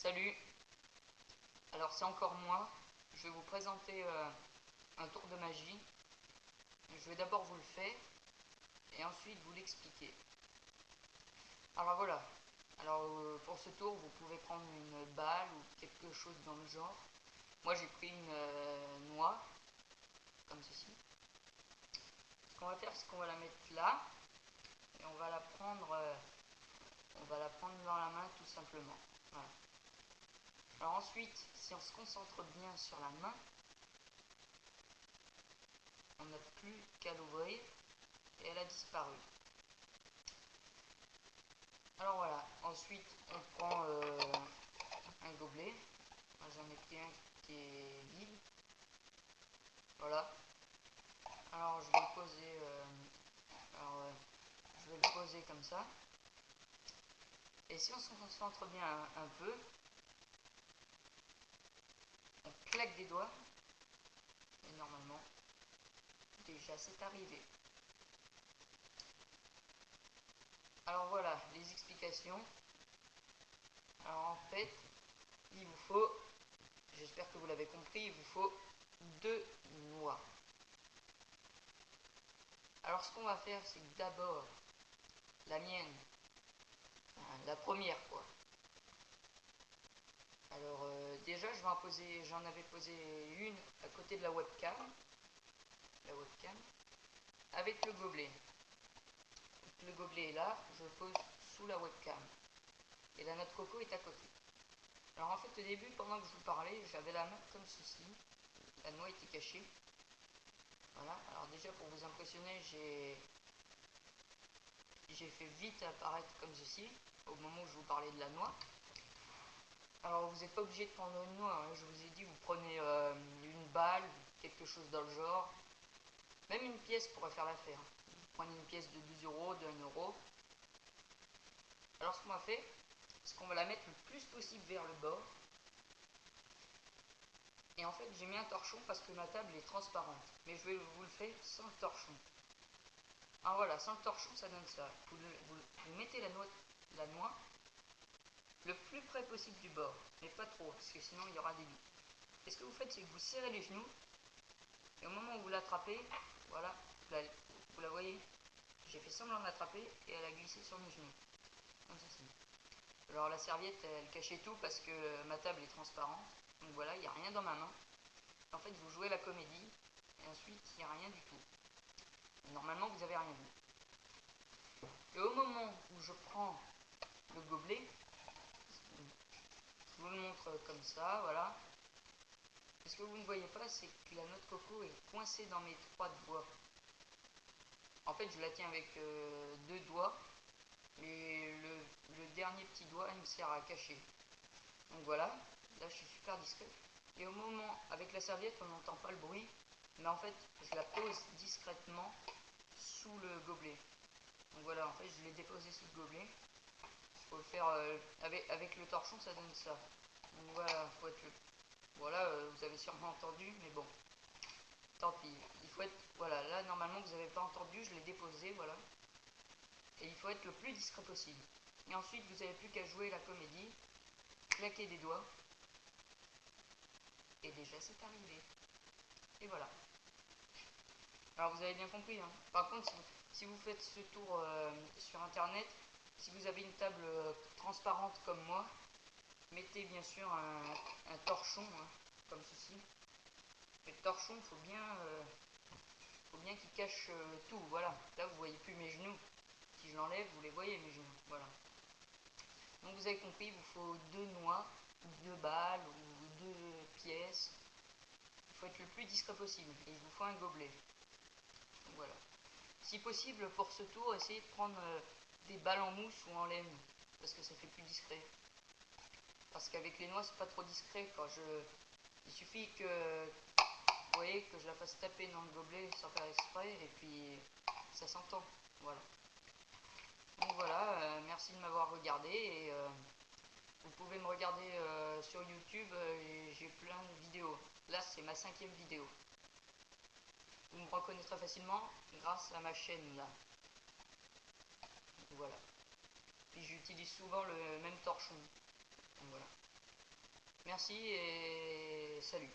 Salut, alors c'est encore moi, je vais vous présenter un tour de magie. Je vais d'abord vous le faire et ensuite vous l'expliquer. Alors voilà, pour ce tour vous pouvez prendre une balle ou quelque chose dans le genre. Moi j'ai pris une noix, comme ceci. Ce qu'on va faire c'est qu'on va la mettre là et on va la prendre dans la main tout simplement. Voilà. Alors ensuite, si on se concentre bien sur la main, on n'a plus qu'à l'ouvrir et elle a disparu. Alors voilà, ensuite on prend un gobelet. Moi j'en ai pris un qui est vide. Voilà. Alors je vais le poser comme ça. Et si on se concentre bien un peu, on claque des doigts et normalement déjà c'est arrivé. Alors voilà les explications. Alors en fait il vous faut, j'espère que vous l'avez compris, il vous faut 2 noix. Alors ce qu'on va faire c'est que d'abord la mienne, la première quoi. Alors déjà j'en avais posé une à côté de la webcam avec le gobelet. Le gobelet est là, je le pose sous la webcam et la noix de coco est à côté. Alors en fait au début pendant que je vous parlais j'avais la main comme ceci, la noix était cachée. Voilà, alors déjà pour vous impressionner j'ai fait vite apparaître comme ceci au moment où je vous parlais de la noix. Alors vous n'êtes pas obligé de prendre une noix, hein. Je vous ai dit vous prenez une balle, quelque chose dans le genre. Même une pièce pourrait faire l'affaire. Vous prenez une pièce de 2 euros, de 1 euro. Alors ce qu'on va faire, c'est qu'on va la mettre le plus possible vers le bord. Et en fait j'ai mis un torchon parce que ma table est transparente. Mais je vais vous le faire sans le torchon. Alors voilà, sans le torchon ça donne ça. Vous mettez la noix le plus près possible du bord, mais pas trop, parce que sinon il y aura des billes. Et ce que vous faites, c'est que vous serrez les genoux, et au moment où vous l'attrapez, voilà, vous la voyez, j'ai fait semblant d'attraper, et elle a glissé sur mes genoux, comme ceci. Alors la serviette, elle cachait tout, parce que ma table est transparente, donc voilà, il n'y a rien dans ma main. En fait, vous jouez la comédie, et ensuite, il n'y a rien du tout. Et normalement, vous n'avez rien vu. Et au moment où je prends le gobelet, je vous le montre comme ça, voilà. Et ce que vous ne voyez pas, c'est que la noix de coco est coincée dans mes 3 doigts. En fait, je la tiens avec 2 doigts, mais le dernier petit doigt, il me sert à cacher. Donc voilà, là je suis super discret. Et au moment, avec la serviette, on n'entend pas le bruit, mais en fait, je la pose discrètement sous le gobelet. Donc voilà, en fait, je l'ai déposé sous le gobelet. Faut le faire avec le torchon, ça donne ça. Donc voilà, faut être voilà, vous avez sûrement entendu, mais bon, tant pis. Il faut être, voilà, là normalement vous n'avez pas entendu, je l'ai déposé, voilà. Et il faut être le plus discret possible. Et ensuite vous n'avez plus qu'à jouer la comédie, claquer des doigts, et déjà c'est arrivé. Et voilà. Alors vous avez bien compris, hein. Par contre, si vous faites ce tour sur internet, si vous avez une table transparente comme moi, mettez bien sûr un torchon, hein, comme ceci. Et le torchon, il faut bien qu'il cache tout, voilà. Là, vous voyez plus mes genoux. Si je l'enlève, vous les voyez, mes genoux, voilà. Donc vous avez compris, il vous faut 2 noix, 2 balles ou 2 pièces. Il faut être le plus discret possible. Et il vous faut un gobelet. Donc voilà. Si possible, pour ce tour, essayez de prendre des balles en mousse ou en laine, parce que ça fait plus discret. Parce qu'avec les noix, c'est pas trop discret. Il suffit que, vous voyez, que je la fasse taper dans le gobelet sans faire exprès, et puis ça s'entend. Voilà. Donc voilà, merci de m'avoir regardé, et vous pouvez me regarder sur YouTube, j'ai plein de vidéos. Là, c'est ma 5e vidéo. Vous me reconnaîtrez facilement grâce à ma chaîne là. Voilà. Puis j'utilise souvent le même torchon. Donc voilà. Merci et salut.